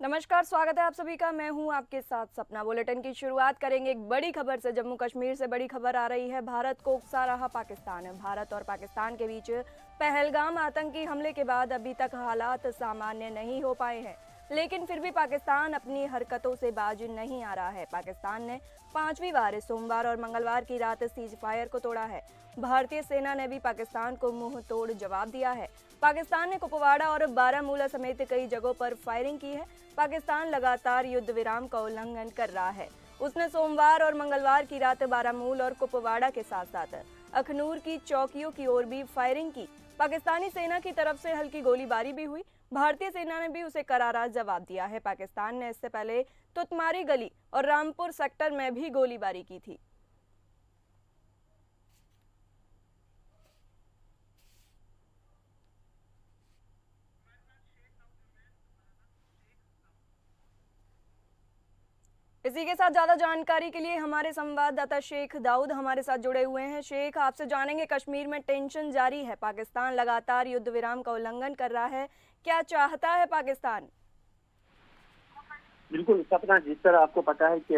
नमस्कार, स्वागत है आप सभी का। मैं हूं आपके साथ सपना। बुलेटिन की शुरुआत करेंगे एक बड़ी खबर से। जम्मू कश्मीर से बड़ी खबर आ रही है। भारत को उकसा रहा पाकिस्तान। भारत और पाकिस्तान के बीच पहलगाम आतंकी हमले के बाद अभी तक हालात सामान्य नहीं हो पाए हैं, लेकिन फिर भी पाकिस्तान अपनी हरकतों से बाज नहीं आ रहा है। पाकिस्तान ने 5वीं बार सोमवार और मंगलवार की रात सीज फायर को तोड़ा है। भारतीय सेना ने भी पाकिस्तान को मुंह तोड़ जवाब दिया है। पाकिस्तान ने कुपवाड़ा और बारामूला समेत कई जगहों पर फायरिंग की है। पाकिस्तान लगातार युद्ध विराम का उल्लंघन कर रहा है। उसने सोमवार और मंगलवार की रात बारामूल और कुपवाड़ा के साथ साथ अखनूर की चौकियों की ओर भी फायरिंग की। पाकिस्तानी सेना की तरफ से हल्की गोलीबारी भी हुई। भारतीय सेना ने भी उसे करारा जवाब दिया है। पाकिस्तान ने इससे पहले तुतमारी गली और रामपुर सेक्टर में भी गोलीबारी की थी। इसी के साथ ज्यादा जानकारी के लिए हमारे संवाददाता शेख दाऊद हमारे साथ जुड़े हुए हैं। शेख, आपसे जानेंगे, कश्मीर में टेंशन जारी है, पाकिस्तान लगातार युद्ध विराम का उल्लंघन कर रहा है, क्या चाहता है पाकिस्तान? बिल्कुल सपना, जिस तरह आपको पता है कि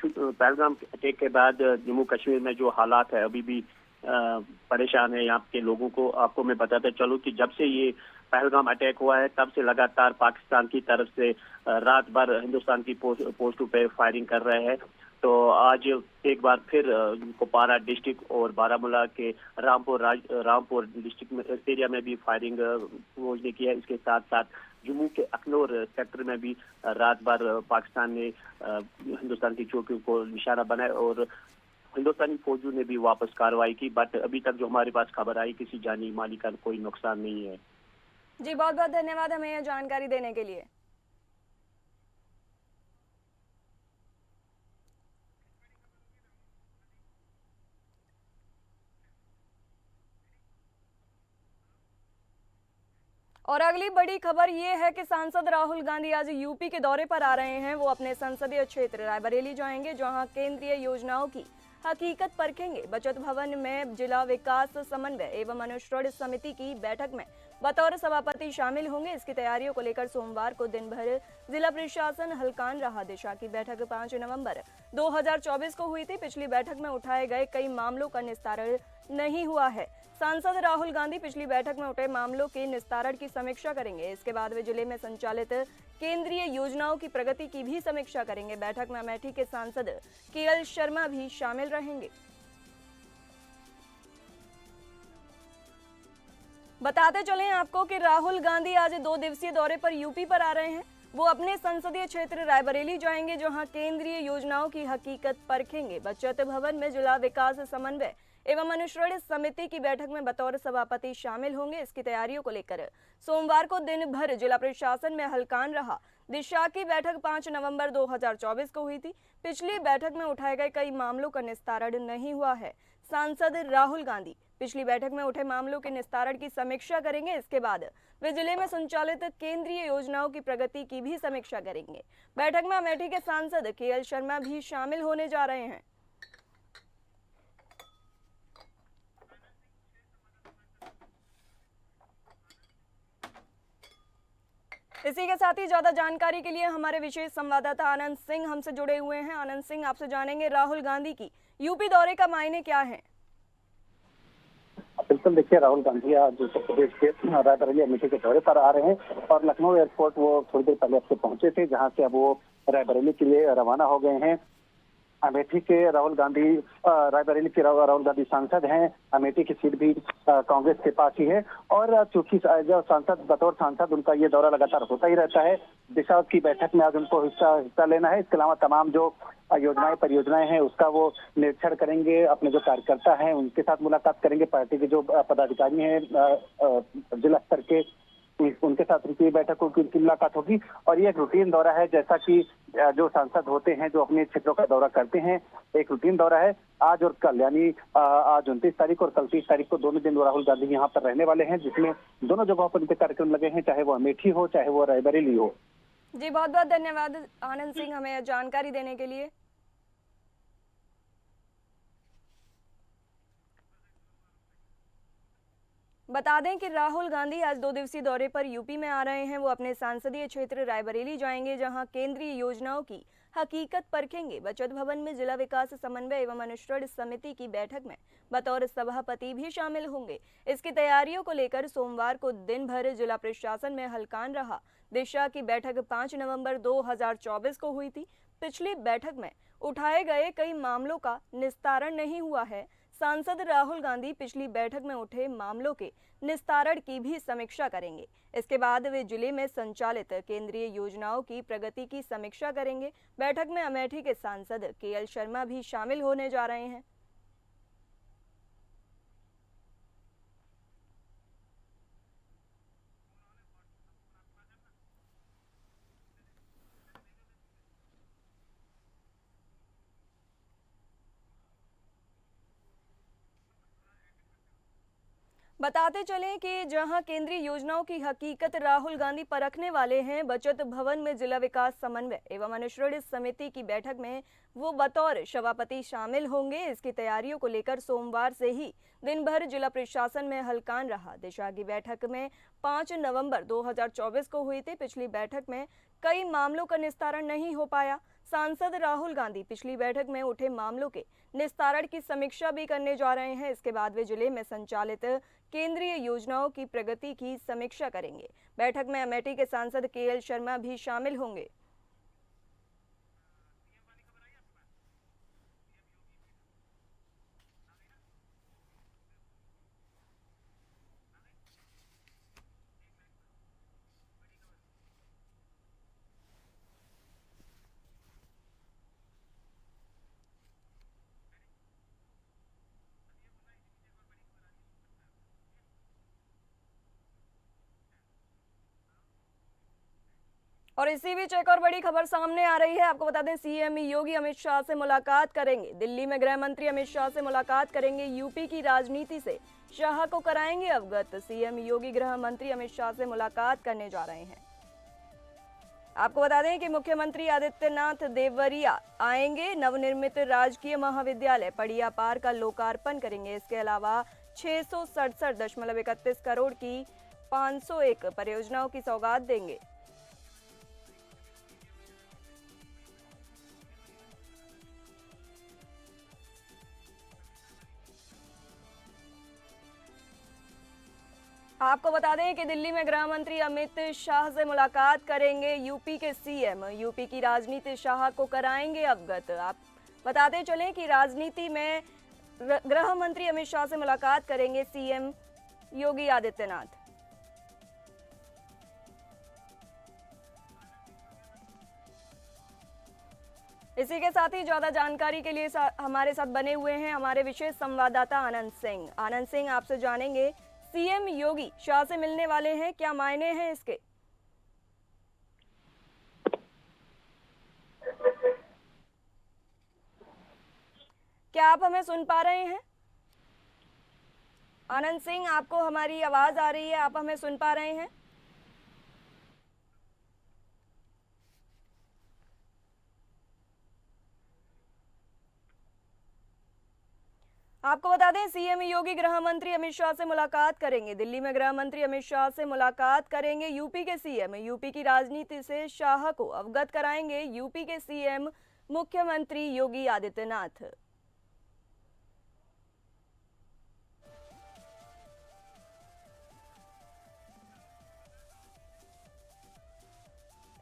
पहलगाम अटैक के बाद जम्मू कश्मीर में जो हालात है अभी भी परेशान है यहाँ के लोगों को। आपको मैं बताता चलूं कि जब से ये पहलगाम अटैक हुआ है तब से लगातार पाकिस्तान की तरफ से रात भर हिंदुस्तान की पोस्टों पे फायरिंग कर रहे हैं। तो आज एक बार फिर कुपवाड़ा डिस्ट्रिक्ट और बारामूला के रामपुर डिस्ट्रिक्ट में एरिया में भी फायरिंग फौज ने की है। इसके साथ साथ जम्मू के अखनूर सेक्टर में भी रात भर पाकिस्तान ने हिंदुस्तान की चौकियों को निशाना बनाया और हिंदुस्तानी फौजों ने भी वापस कार्रवाई की। बट अभी तक जो हमारे पास खबर आई, किसी जानी माली का कोई नुकसान नहीं है। जी, बहुत बहुत धन्यवाद हमें यह जानकारी देने के लिए। और अगली बड़ी खबर ये है कि सांसद राहुल गांधी आज यूपी के दौरे पर आ रहे हैं। वो अपने संसदीय क्षेत्र रायबरेली जाएंगे, जहां केंद्रीय योजनाओं की हकीकत परखेंगे। बचत भवन में जिला विकास समन्वय एवं अनुश्रवण समिति की बैठक में बतौर सभापति शामिल होंगे। इसकी तैयारियों को लेकर सोमवार को दिन भर जिला प्रशासन हलकान रहा। दिशा की बैठक 5 नवंबर 2024 को हुई थी। पिछली बैठक में उठाए गए कई मामलों का निस्तारण नहीं हुआ है। सांसद राहुल गांधी पिछली बैठक में उठे मामलों के निस्तारण की समीक्षा करेंगे। इसके बाद वे जिले में संचालित केंद्रीय योजनाओं की प्रगति की भी समीक्षा करेंगे। बैठक में अमेठी के सांसद केएल शर्मा भी शामिल रहेंगे। बताते चलें आपको कि राहुल गांधी आज 2 दिवसीय दौरे पर यूपी पर आ रहे हैं। वो अपने संसदीय क्षेत्र रायबरेली जाएंगे, जहां केंद्रीय योजनाओं की हकीकत परखेंगे। बचत भवन में जिला विकास समन्वय एवं अनुश्रवण समिति की बैठक में बतौर सभापति शामिल होंगे। इसकी तैयारियों को लेकर सोमवार को दिन भर जिला प्रशासन में हलकान रहा। दिशा की बैठक 5 नवंबर 2024 को हुई थी। पिछली बैठक में उठाए गए कई मामलों का निस्तारण नहीं हुआ है। सांसद राहुल गांधी पिछली बैठक में उठे मामलों के निस्तारण की समीक्षा करेंगे। इसके बाद वे जिले में संचालित केंद्रीय योजनाओं की प्रगति की भी समीक्षा करेंगे। बैठक में अमेठी के सांसद केएल शर्मा भी शामिल होने जा रहे हैं। इसी के साथ ही ज्यादा जानकारी के लिए हमारे विशेष संवाददाता आनंद सिंह हमसे जुड़े हुए हैं। आनंद सिंह, आपसे जानेंगे, राहुल गांधी की यूपी दौरे का मायने क्या है? बिल्कुल, देखिए, राहुल गांधी आज उत्तर प्रदेश के रायबरेली अमेठी के दौरे पर आ रहे हैं और लखनऊ एयरपोर्ट वो थोड़ी देर पहले अब पहुंचे थे, जहां से अब वो रायबरेली के लिए रवाना हो गए हैं। अमेठी के राहुल गांधी रायबरेली के राहुल गांधी सांसद हैं। अमेठी की सीट भी कांग्रेस के पास ही है और चूंकि जो सांसद बतौर सांसद उनका ये दौरा लगातार होता ही रहता है। दिशा की बैठक में आज उनको हिस्सा लेना है। इसके अलावा तमाम जो परियोजनाएं हैं उसका वो निरीक्षण करेंगे। अपने जो कार्यकर्ता हैं उनके साथ मुलाकात करेंगे। पार्टी के जो पदाधिकारी हैं जिला स्तर के, उनके साथ उनकी बैठक उनकी मुलाकात होगी। और ये एक रूटीन दौरा है, जैसा कि जो सांसद होते हैं जो अपने क्षेत्रों का दौरा करते हैं, एक रूटीन दौरा है। आज और कल, यानी आज 29 तारीख और कल 30 तारीख को दोनों दिन राहुल गांधी यहाँ पर रहने वाले हैं, जिसमें दोनों जगहों पर उनके कार्यक्रम लगे हैं, चाहे वो अमेठी हो चाहे वो रायबरेली हो। जी, बहुत बहुत धन्यवाद आनंद सिंह हमें जानकारी देने के लिए। बता दें कि राहुल गांधी आज 2 दिवसीय दौरे पर यूपी में आ रहे हैं। वो अपने संसदीय क्षेत्र रायबरेली जाएंगे, जहां केंद्रीय योजनाओं की हकीकत परखेंगे। बचत भवन में जिला विकास समन्वय एवं अनुश्रवण समिति की बैठक में बतौर सभापति भी शामिल होंगे। इसकी तैयारियों को लेकर सोमवार को दिन भर जिला प्रशासन में हलकान रहा। दिशा की बैठक 5 नवंबर 2024 को हुई थी। पिछली बैठक में उठाए गए कई मामलों का निस्तारण नहीं हुआ है। सांसद राहुल गांधी पिछली बैठक में उठे मामलों के निस्तारण की भी समीक्षा करेंगे। इसके बाद वे जिले में संचालित केंद्रीय योजनाओं की प्रगति की समीक्षा करेंगे। बैठक में अमेठी के सांसद केएल शर्मा भी शामिल होने जा रहे हैं। बताते चलें कि जहां केंद्रीय योजनाओं की हकीकत राहुल गांधी परखने वाले हैं, बचत भवन में जिला विकास समन्वय एवं अनुश्रवण समिति की बैठक में वो बतौर सभापति शामिल होंगे। इसकी तैयारियों को लेकर सोमवार से ही दिन भर जिला प्रशासन में हलकान रहा। दिशा की बैठक में 5 नवंबर 2024 को हुई थी। पिछली बैठक में कई मामलों का निस्तारण नहीं हो पाया। सांसद राहुल गांधी पिछली बैठक में उठे मामलों के निस्तारण की समीक्षा भी करने जा रहे हैं। इसके बाद वे जिले में संचालित केंद्रीय योजनाओं की प्रगति की समीक्षा करेंगे। बैठक में अमेठी के सांसद केएल शर्मा भी शामिल होंगे। और इसी बीच एक और बड़ी खबर सामने आ रही है। आपको बता दें, सीएम योगी अमित शाह से मुलाकात करेंगे। दिल्ली में गृह मंत्री अमित शाह से मुलाकात करेंगे। यूपी की राजनीति से शाह को कराएंगे अवगत। सीएम योगी गृह मंत्री अमित शाह से मुलाकात करने जा रहे हैं। आपको बता दें कि मुख्यमंत्री आदित्यनाथ देवरिया आएंगे। नवनिर्मित राजकीय महाविद्यालय पड़िया पार का लोकार्पण करेंगे। इसके अलावा 667.31 करोड़ की 501 परियोजनाओं की सौगात देंगे। आपको बता दें कि दिल्ली में गृह मंत्री अमित शाह से मुलाकात करेंगे यूपी के सीएम। यूपी की राजनीति शाह को कराएंगे अवगत। आप बताते चलें कि राजनीति में गृह मंत्री अमित शाह से मुलाकात करेंगे सीएम योगी आदित्यनाथ। इसी के साथ ही ज्यादा जानकारी के लिए हमारे साथ बने हुए हैं हमारे विशेष संवाददाता आनंद सिंह। आनंद सिंह, आपसे जानेंगे, सीएम योगी शाह से मिलने वाले हैं, क्या मायने हैं इसके? क्या आप हमें सुन पा रहे हैं? आनंद सिंह, आपको हमारी आवाज आ रही है? आप हमें सुन पा रहे हैं? आपको बता दें, सीएम योगी गृह मंत्री अमित शाह से मुलाकात करेंगे। दिल्ली में गृह मंत्री अमित शाह से मुलाकात करेंगे यूपी के सीएम। यूपी की राजनीति से शाह को अवगत कराएंगे यूपी के सीएम मुख्यमंत्री योगी आदित्यनाथ।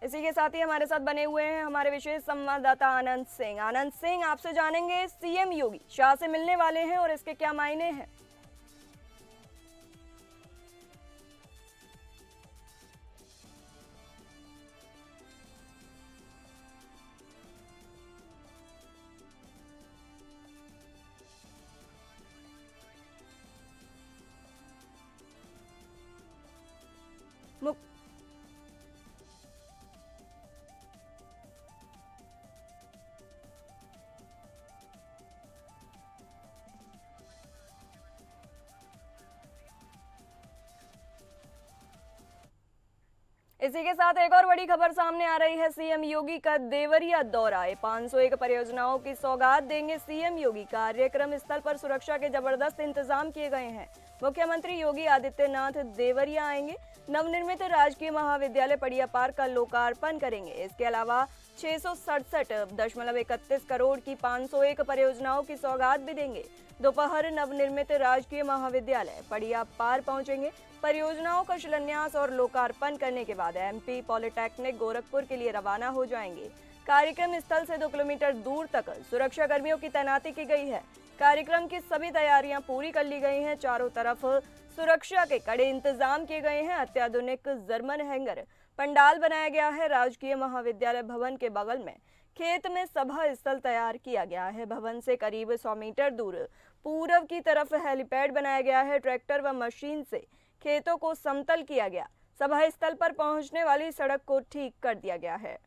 इसी के साथ ही हमारे साथ बने हुए हैं हमारे विशेष संवाददाता आनंद सिंह। आनंद सिंह, आपसे जानेंगे, सीएम योगी शाह से मिलने वाले हैं और इसके क्या मायने हैं? इसी के साथ एक और बड़ी खबर सामने आ रही है। सीएम योगी का देवरिया दौरा। 501 परियोजनाओं की सौगात देंगे सीएम योगी। कार्यक्रम स्थल पर सुरक्षा के जबरदस्त इंतजाम किए गए हैं। मुख्यमंत्री योगी आदित्यनाथ देवरिया आएंगे, नवनिर्मित राजकीय महाविद्यालय पड़िया पार्क का लोकार्पण करेंगे। इसके अलावा 667.31 करोड़ की 501 परियोजनाओं की सौगात भी देंगे। दोपहर नवनिर्मित राजकीय महाविद्यालय पड़िया पार पहुंचेंगे। परियोजनाओं का शिलान्यास और लोकार्पण करने के बाद एमपी पॉलिटेक्निक गोरखपुर के लिए रवाना हो जाएंगे। कार्यक्रम स्थल से 2 किलोमीटर दूर तक सुरक्षा कर्मियों की तैनाती की गई है। कार्यक्रम की सभी तैयारियां पूरी कर ली गई हैं। चारों तरफ सुरक्षा के कड़े इंतजाम किए गए हैं। अत्याधुनिक जर्मन हैंगर पंडाल बनाया गया है। राजकीय महाविद्यालय भवन के बगल में खेत में सभा स्थल तैयार किया गया है। भवन से करीब 100 मीटर दूर पूर्व की तरफ हेलीपैड बनाया गया है। ट्रैक्टर व मशीन से खेतों को समतल किया गया। सभा स्थल पर पहुंचने वाली सड़क को ठीक कर दिया गया है।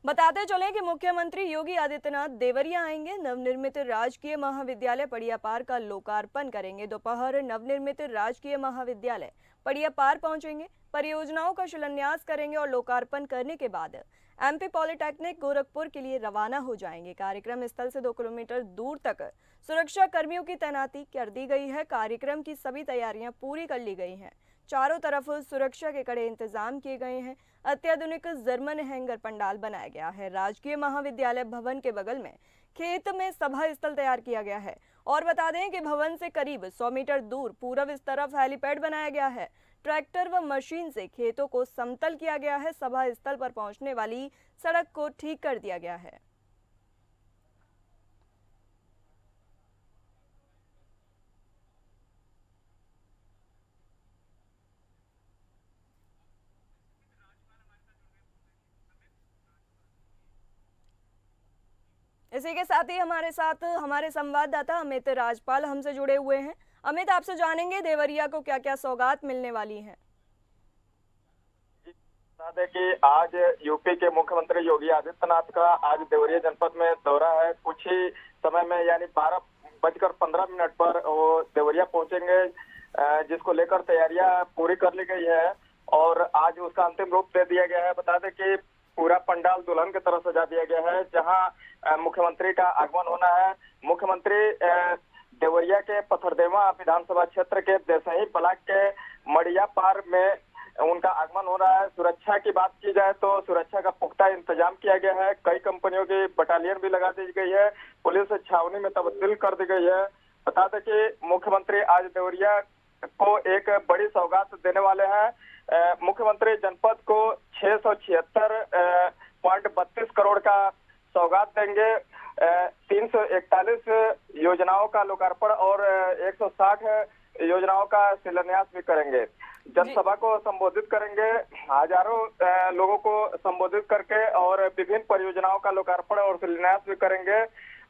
बताते चलें कि मुख्यमंत्री योगी आदित्यनाथ देवरिया आएंगे, नवनिर्मित राजकीय महाविद्यालय पड़िया पार का लोकार्पण करेंगे। दोपहर नवनिर्मित राजकीय महाविद्यालय पड़िया पार पहुंचेंगे, परियोजनाओं का शिलान्यास करेंगे और लोकार्पण करने के बाद एमपी पॉलिटेक्निक गोरखपुर के लिए रवाना हो जाएंगे। कार्यक्रम स्थल से 2 किलोमीटर दूर तक सुरक्षा कर्मियों की तैनाती कर दी गई है। कार्यक्रम की सभी तैयारियां पूरी कर ली गई हैं। चारों तरफ सुरक्षा के कड़े इंतजाम किए गए हैं। अत्याधुनिक जर्मन हैंगर पंडाल बनाया गया है। राजकीय महाविद्यालय भवन के बगल में खेत में सभा स्थल तैयार किया गया है। और बता दें कि भवन से करीब 100 मीटर दूर पूर्व इस तरफ हेलीपैड बनाया गया है। ट्रैक्टर व मशीन से खेतों को समतल किया गया है। सभा स्थल पर पहुंचने वाली सड़क को ठीक कर दिया गया है। इसी के साथ ही हमारे साथ हमारे संवाददाता अमित राजपाल हमसे जुड़े हुए हैं। अमित, आपसे जानेंगे देवरिया को क्या क्या सौगात मिलने वाली है। बता दें कि आज यूपी के मुख्यमंत्री योगी आदित्यनाथ का आज देवरिया जनपद में दौरा है। कुछ ही समय में यानी 12:15 पर वो देवरिया पहुंचेंगे, जिसको लेकर तैयारियां पूरी कर ली गई है और आज उसका अंतिम रूप दे दिया गया है। बता दें कि पूरा पंडाल दुल्हन की तरह सजा दिया गया है, जहां मुख्यमंत्री का आगमन होना है। मुख्यमंत्री देवरिया के पथरदेवा विधानसभा क्षेत्र के देसही ब्लॉक के मड़िया पार में उनका आगमन हो रहा है। सुरक्षा की बात की जाए तो सुरक्षा का पुख्ता इंतजाम किया गया है। कई कंपनियों की बटालियन भी लगा दी गई है। पुलिस छावनी में तब्दील कर दी गई है। बता दें कि मुख्यमंत्री आज देवरिया को एक बड़ी सौगात देने वाले हैं। मुख्यमंत्री जनपद को 676.32 करोड़ का सौगात देंगे। 341 योजनाओं का लोकार्पण और 160 योजनाओं का शिलान्यास भी करेंगे। जनसभा को संबोधित करेंगे, हजारों लोगों को संबोधित करके और विभिन्न परियोजनाओं का लोकार्पण और शिलान्यास भी करेंगे।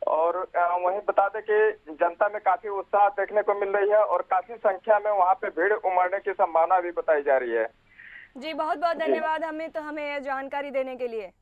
और वहीं बता दें कि जनता में काफी उत्साह देखने को मिल रही है और काफी संख्या में वहां पे भीड़ उमड़ने की संभावना भी बताई जा रही है। जी, बहुत बहुत धन्यवाद हमें यह जानकारी देने के लिए।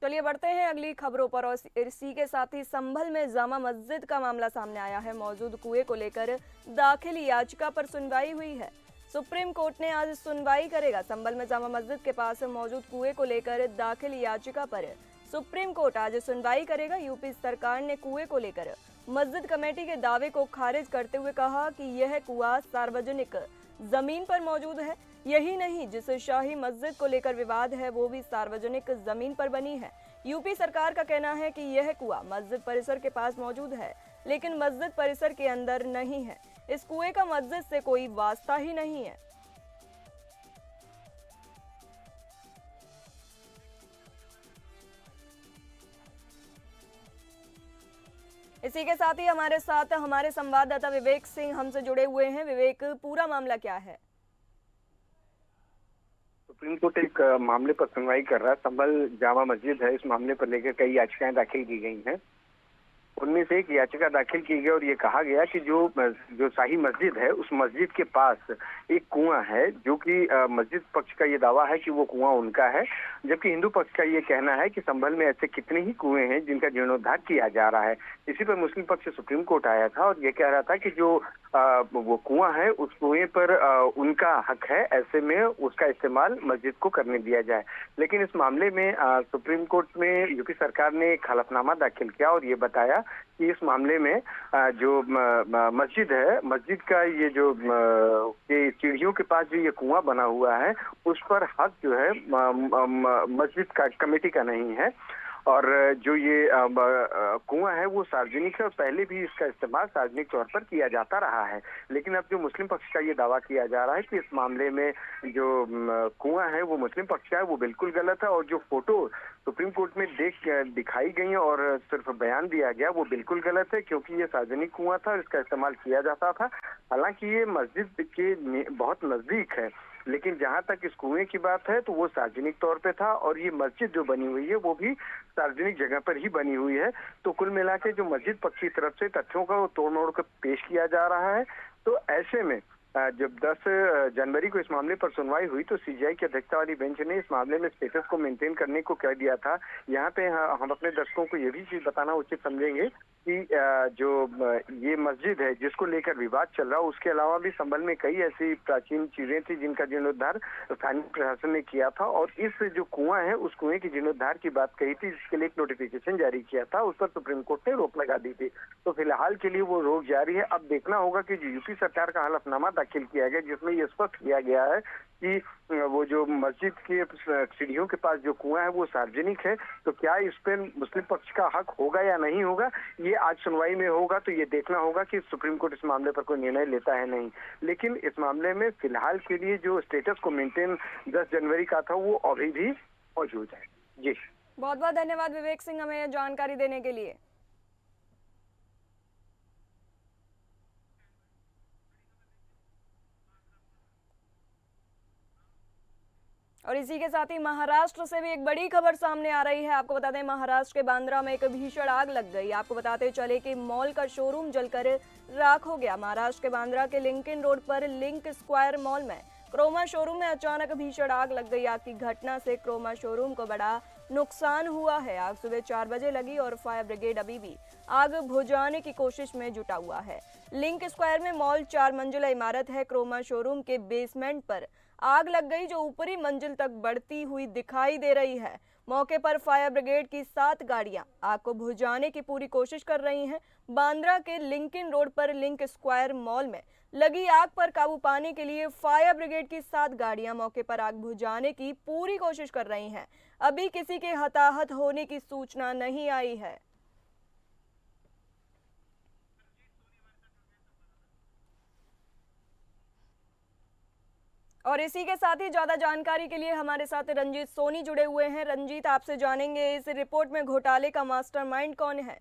चलिए बढ़ते हैं अगली खबरों पर और इसी के साथ ही संभल में जामा मस्जिद का मामला सामने आया है। मौजूद कुएं को लेकर दाखिल याचिका पर सुनवाई हुई है। सुप्रीम कोर्ट ने आज सुनवाई करेगा। संभल में जामा मस्जिद के पास मौजूद कुएं को लेकर दाखिल याचिका पर सुप्रीम कोर्ट आज सुनवाई करेगा। यूपी सरकार ने कुएं को लेकर मस्जिद कमेटी के दावे को खारिज करते हुए कहा कि यह कुआं सार्वजनिक जमीन पर मौजूद है। यही नहीं, जिस शाही मस्जिद को लेकर विवाद है वो भी सार्वजनिक जमीन पर बनी है। यूपी सरकार का कहना है कि यह कुआं मस्जिद परिसर के पास मौजूद है, लेकिन मस्जिद परिसर के अंदर नहीं है। इस कुएं का मस्जिद से कोई वास्ता ही नहीं है। इसी के साथ ही हमारे संवाददाता विवेक सिंह हमसे जुड़े हुए हैं। विवेक, पूरा मामला क्या है? सुप्रीम कोर्ट एक मामले पर सुनवाई कर रहा है। संभल जामा मस्जिद है, इस मामले पर लेकर कई याचिकाएं दाखिल की गई हैं। उनमें से एक याचिका दाखिल की गई और ये कहा गया कि जो शाही मस्जिद है उस मस्जिद के पास एक कुआं है, जो कि मस्जिद पक्ष का ये दावा है कि वो कुआं उनका है, जबकि हिंदू पक्ष का ये कहना है कि संभल में ऐसे कितने ही कुएं हैं जिनका जीर्णोद्धार किया जा रहा है। इसी पर मुस्लिम पक्ष सुप्रीम कोर्ट आया था और ये कह रहा था कि जो वो कुआं है उस कुएं पर उनका हक है, ऐसे में उसका इस्तेमाल मस्जिद को करने दिया जाए। लेकिन इस मामले में सुप्रीम कोर्ट में यूपी सरकार ने एक हलफनामा दाखिल किया और ये बताया कि इस मामले में जो मस्जिद है, मस्जिद का ये जो के सीढ़ियों के पास जो ये कुआं बना हुआ है उस पर हक जो है मस्जिद का कमेटी का नहीं है, और जो ये कुआं है वो सार्वजनिक है और पहले भी इसका इस्तेमाल सार्वजनिक तौर पर किया जाता रहा है। लेकिन अब जो मुस्लिम पक्ष का ये दावा किया जा रहा है कि इस मामले में जो कुआं है वो मुस्लिम पक्ष का है, वो बिल्कुल गलत है, और जो फोटो सुप्रीम कोर्ट में दिखाई गई और सिर्फ बयान दिया गया वो बिल्कुल गलत है, क्योंकि ये सार्वजनिक कुआं था और इसका इस्तेमाल किया जाता था। हालांकि ये मस्जिद के बहुत नजदीक है, लेकिन जहां तक इस कुएं की बात है तो वो सार्वजनिक तौर पे था, और ये मस्जिद जो बनी हुई है वो भी सार्वजनिक जगह पर ही बनी हुई है। तो कुल मिला के जो मस्जिद पक्ष की तरफ से तथ्यों का वो तोड़ मोड़ कर पेश किया जा रहा है। तो ऐसे में जब 10 जनवरी को इस मामले पर सुनवाई हुई तो सीजीआई की अध्यक्षता वाली बेंच ने इस मामले में स्टेटस को मेंटेन करने को कह दिया था। यहाँ पे हम अपने दर्शकों को ये भी चीज बताना उचित समझेंगे कि जो ये मस्जिद है जिसको लेकर विवाद चल रहा है, उसके अलावा भी संभल में कई ऐसी प्राचीन चीजें थी जिनका जीर्णोद्धार स्थानीय प्रशासन ने किया था, और इस जो कुआं है उस कुएं की जीर्णोद्धार की बात कही थी, जिसके लिए एक नोटिफिकेशन जारी किया था, उस पर सुप्रीम कोर्ट ने रोक लगा दी थी। तो फिलहाल के लिए वो रोक जारी है। अब देखना होगा कि जो यूपी सरकार का हलफनामा दाखिल किया गया जिसमें ये स्पष्ट किया गया है कि वो जो मस्जिद के सीढ़ियों के पास जो कुआं है वो सार्वजनिक है, तो क्या इस पर मुस्लिम पक्ष का हक होगा या नहीं होगा, ये आज सुनवाई में होगा। तो ये देखना होगा कि सुप्रीम कोर्ट इस मामले पर कोई निर्णय लेता है नहीं। लेकिन इस मामले में फिलहाल के लिए जो स्टेटस को मेंटेन 10 जनवरी का था वो अभी भी मौजूद है। जी, बहुत बहुत धन्यवाद विवेक सिंह हमें जानकारी देने के लिए। और इसी के साथ ही महाराष्ट्र से भी एक बड़ी खबर सामने आ रही है। आपको बता दें, महाराष्ट्र के बांद्रा में एक भीषण आग लग गई। आपको बताते चले कि मॉल का शोरूम जलकर राख हो गया। महाराष्ट्र के बांद्रा के लिंकन रोड पर लिंक स्क्वायर मॉल में क्रोमा शोरूम में अचानक भीषण आग लग गई। आग की घटना से क्रोमा शोरूम को बड़ा नुकसान हुआ है। आग सुबह 4 बजे लगी और फायर ब्रिगेड अभी भी आग बुझाने की कोशिश में जुटा हुआ है। लिंक स्क्वायर में मॉल 4 मंजिला इमारत है। क्रोमा शोरूम के बेसमेंट पर आग लग गई जो ऊपरी मंजिल तक बढ़ती हुई दिखाई दे रही है। मौके पर फायर ब्रिगेड की 7 गाड़ियां आग को बुझाने की पूरी कोशिश कर रही हैं। बांद्रा के लिंकन रोड पर लिंक स्क्वायर मॉल में लगी आग पर काबू पाने के लिए फायर ब्रिगेड की 7 गाड़ियां मौके पर आग बुझाने की पूरी कोशिश कर रही हैं। अभी किसी के हताहत होने की सूचना नहीं आई है। और इसी के साथ ही ज्यादा जानकारी के लिए हमारे साथ रंजीत सोनी जुड़े हुए हैं। रंजीत, आपसे जानेंगे इस रिपोर्ट में घोटाले का मास्टरमाइंड कौन है?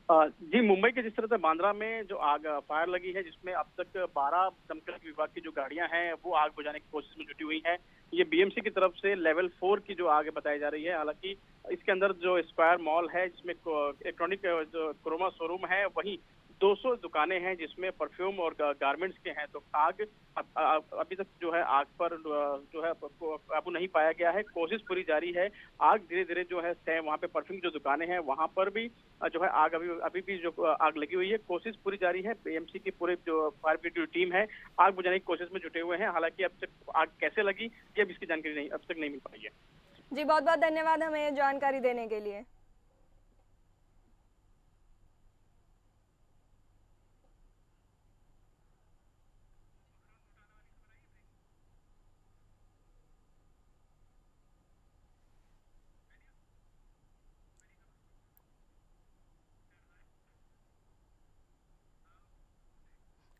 जी, मुंबई के जिस तरह से बांद्रा में जो आग फायर लगी है जिसमें अब तक 12 दमकल विभाग की जो गाड़ियां हैं वो आग बुझाने की कोशिश में जुटी हुई हैं। ये बीएमसी की तरफ से लेवल 4 की जो आग बताई जा रही है। हालांकि इसके अंदर जो स्क्वायर मॉल है जिसमें इलेक्ट्रॉनिक जो क्रोमा शोरूम है, वहीं 200 दुकानें हैं जिसमें परफ्यूम और गारमेंट्स के हैं। तो आग अभी तक जो है आग पर जो है काबू नहीं पाया गया है। कोशिश पूरी जारी है। आग धीरे धीरे जो है वहाँ पे परफ्यूम जो दुकानें हैं वहाँ पर भी जो है आग अभी भी जो आग लगी हुई है। कोशिश पूरी जारी है। बीएमसी की पूरे जो फायर ब्रिगेड टीम है आग बुझाने की कोशिश में जुटे हुए हैं। हालांकि अब तक आग कैसे लगी ये अब इसकी जानकारी अब तक नहीं मिल पाई है। जी, बहुत बहुत धन्यवाद हमें जानकारी देने के लिए।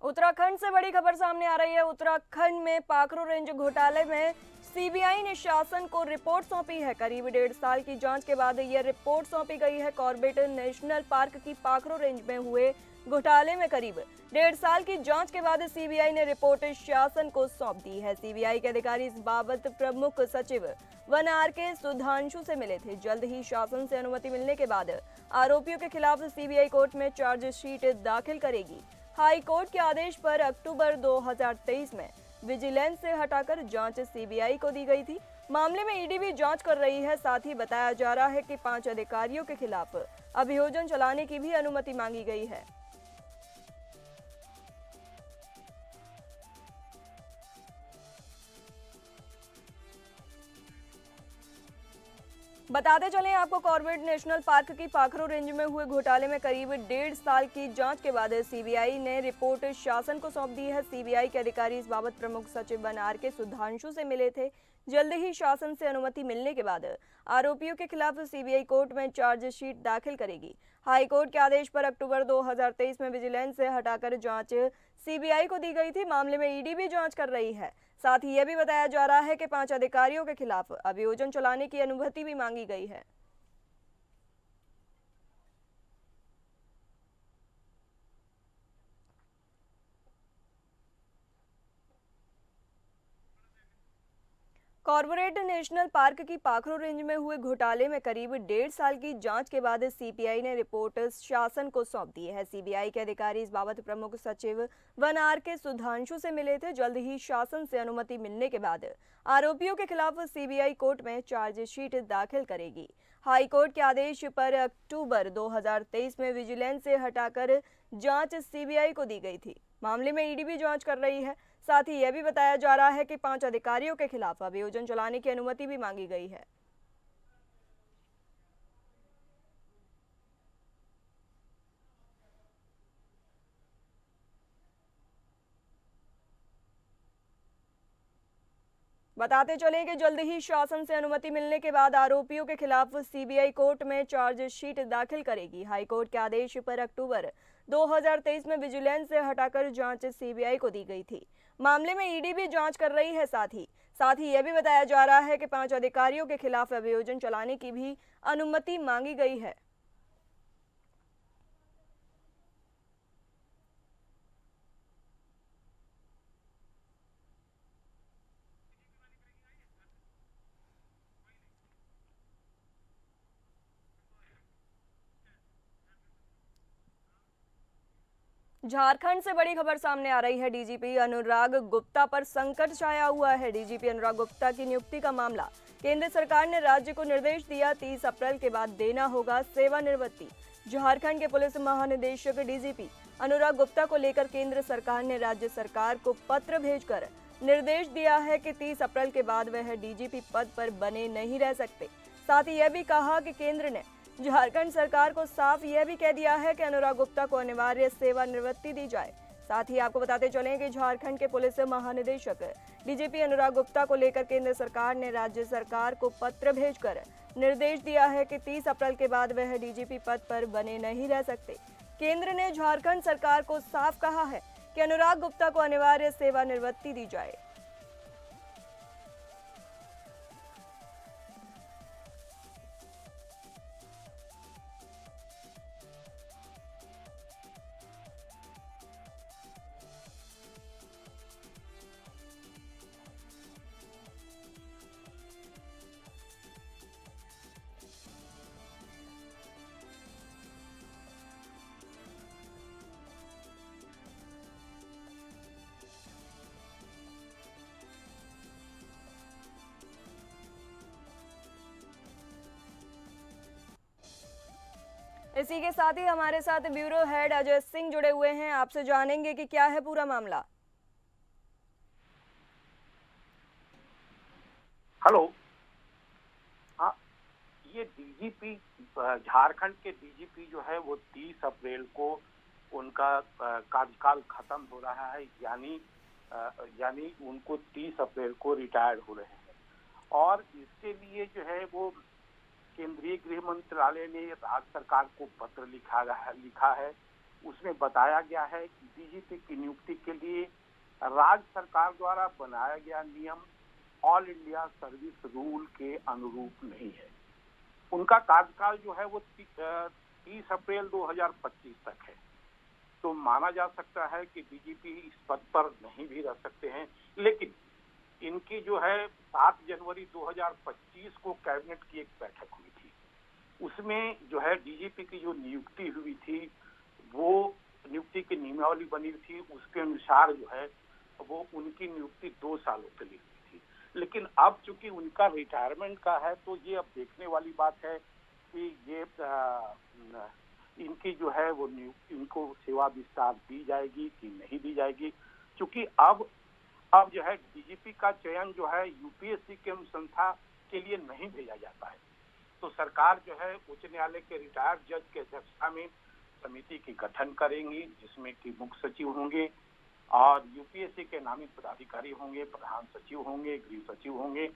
उत्तराखंड से बड़ी खबर सामने आ रही है। उत्तराखंड में पाखरू रेंज घोटाले में सीबीआई ने शासन को रिपोर्ट सौंपी है। करीब 1.5 साल की जांच के बाद यह रिपोर्ट सौंपी गई है। कॉर्बेट नेशनल पार्क की पाखरू रेंज में हुए घोटाले में करीब 1.5 साल की जांच के बाद सीबीआई ने रिपोर्ट शासन को सौंप दी है। सीबीआई के अधिकारी इस बाबत प्रमुख सचिव वन आर.के. सुधांशु से मिले थे। जल्द ही शासन से अनुमति मिलने के बाद आरोपियों के खिलाफ सीबीआई कोर्ट में चार्जशीट दाखिल करेगी। हाई कोर्ट के आदेश पर अक्टूबर 2023 में विजिलेंस से हटाकर जांच सीबीआई को दी गई थी। मामले में ईडी भी जांच कर रही है। साथ ही बताया जा रहा है कि 5 अधिकारियों के खिलाफ अभियोजन चलाने की भी अनुमति मांगी गई है। बताते चलें आपको, कॉर्बेट नेशनल पार्क की पाखरो रेंज में हुए घोटाले में करीब 1.5 साल की जांच के बाद सीबीआई ने रिपोर्ट शासन को सौंप दी है। सीबीआई के अधिकारी इस बाबत प्रमुख सचिव वन आर के सुधांशु से मिले थे। जल्द ही शासन से अनुमति मिलने के बाद आरोपियों के खिलाफ सीबीआई कोर्ट में चार्जशीट दाखिल करेगी। हाई कोर्ट के आदेश पर अक्टूबर 2023 में विजिलेंस से हटाकर जांच सीबीआई को दी गई थी। मामले में ईडी भी जांच कर रही है। साथ ही यह भी बताया जा रहा है कि 5 अधिकारियों के खिलाफ अभियोजन चलाने की अनुमति भी मांगी गई है। कॉर्पोरेट नेशनल पार्क की पाखरो रेंज में हुए घोटाले में करीब 1.5 साल की जांच के बाद सीबीआई ने रिपोर्ट शासन को सौंप दी है। सीबीआई के अधिकारी इस बाबत प्रमुख सचिव वन आर के सुधांशु से मिले थे। जल्द ही शासन से अनुमति मिलने के बाद आरोपियों के खिलाफ सीबीआई कोर्ट में चार्जशीट दाखिल करेगी। हाई कोर्ट के आदेश पर अक्टूबर 2023 में विजिलेंस से हटाकर जांच सीबीआई को दी गई थी। मामले में ईडी भी जांच कर रही है। साथ ही यह भी बताया जा रहा है कि 5 अधिकारियों के खिलाफ अभियोजन चलाने की अनुमति भी मांगी गई है। बताते चलें कि जल्द ही शासन से अनुमति मिलने के बाद आरोपियों के खिलाफ सीबीआई कोर्ट में चार्जशीट दाखिल करेगी। हाई कोर्ट के आदेश पर अक्टूबर 2023 में विजिलेंस से हटाकर जांच सीबीआई को दी गई थी। मामले में ईडी भी जांच कर रही है। साथ ही यह भी बताया जा रहा है कि 5 अधिकारियों के खिलाफ अभियोजन चलाने की भी अनुमति मांगी गई है। झारखंड से बड़ी खबर सामने आ रही है। डीजीपी अनुराग गुप्ता पर संकट छाया हुआ है। डीजीपी अनुराग गुप्ता की नियुक्ति का मामला, केंद्र सरकार ने राज्य को निर्देश दिया, 30 अप्रैल के बाद देना होगा सेवानिवृत्ति। झारखंड के पुलिस महानिदेशक डीजीपी अनुराग गुप्ता को लेकर केंद्र सरकार ने राज्य सरकार को पत्र भेजकर निर्देश दिया है कि 30 अप्रैल के बाद वह डीजीपी पद पर बने नहीं रह सकते। साथ ही यह भी कहा कि केंद्र ने झारखंड सरकार को साफ यह भी कह दिया है कि अनुराग गुप्ता को अनिवार्य सेवानिवृत्ति दी जाए। साथ ही आपको बताते चलें कि झारखंड के पुलिस महानिदेशक डीजीपी अनुराग गुप्ता को लेकर केंद्र सरकार ने राज्य सरकार को पत्र भेजकर निर्देश दिया है कि 30 अप्रैल के बाद वह डीजीपी पद पर बने नहीं रह सकते। केंद्र ने झारखंड सरकार को साफ कहा है कि अनुराग गुप्ता को अनिवार्य सेवानिवृत्ति दी जाए। इसी के साथ ही हमारे साथ ब्यूरो हेड अजय सिंह जुड़े हुए हैं। आपसे जानेंगे कि क्या है पूरा मामला। हेलो। हाँ, ये डीजीपी, झारखंड के डीजीपी जो है वो 30 अप्रैल को उनका कार्यकाल खत्म हो रहा है, यानी उनको 30 अप्रैल को रिटायर हो रहे हैं। और इसके लिए जो है वो केंद्रीय गृह मंत्रालय ने राज्य सरकार को पत्र लिखा है। उसमें बताया गया है कि डीजीपी की नियुक्ति के लिए राज्य सरकार द्वारा बनाया गया नियम ऑल इंडिया सर्विस रूल के अनुरूप नहीं है। उनका कार्यकाल जो है वो 30 अप्रैल 2025 तक है। तो माना जा सकता है कि डीजीपी इस पद पर नहीं भी रह सकते हैं। लेकिन इनकी जो है 7 जनवरी 2025 को कैबिनेट की एक बैठक हुई थी। उसमें जो है डीजीपी की जो नियुक्ति हुई थी, वो नियुक्ति की नियमावली बनी थी। उसके अनुसार जो है वो उनकी नियुक्ति 2 सालों के लिए हुई थी। लेकिन अब चूंकि उनका रिटायरमेंट का है, तो ये अब देखने वाली बात है कि ये इनकी जो है वो इनको सेवा विस्तार दी जाएगी कि नहीं दी जाएगी। क्योंकि अब जो है डीजीपी का चयन जो है यूपीएससी के अनुसंधान के लिए नहीं भेजा जाता है। तो सरकार जो है उच्च न्यायालय के रिटायर्ड जज की अध्यक्षता में समिति की गठन करेंगी, जिसमें कि मुख्य सचिव होंगे और यूपीएससी के नामित पदाधिकारी होंगे, प्रधान सचिव होंगे, गृह सचिव होंगे।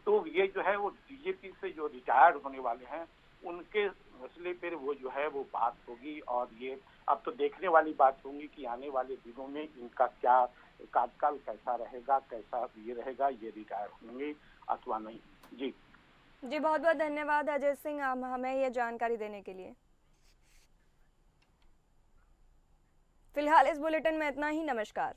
तो ये जो है वो डीजीपी से जो रिटायर्ड होने वाले हैं उनके मसले पर वो जो है वो बात होगी। और ये अब तो देखने वाली बात होगी कि आने वाले दिनों में इनका क्या कार्यकाल कैसा रहेगा, कैसा ये रहेगा, ये रिटायर होंगे अथवा नहीं। जी जी, बहुत बहुत धन्यवाद अजय सिंह हमें ये जानकारी देने के लिए। फिलहाल इस बुलेटिन में इतना ही। नमस्कार।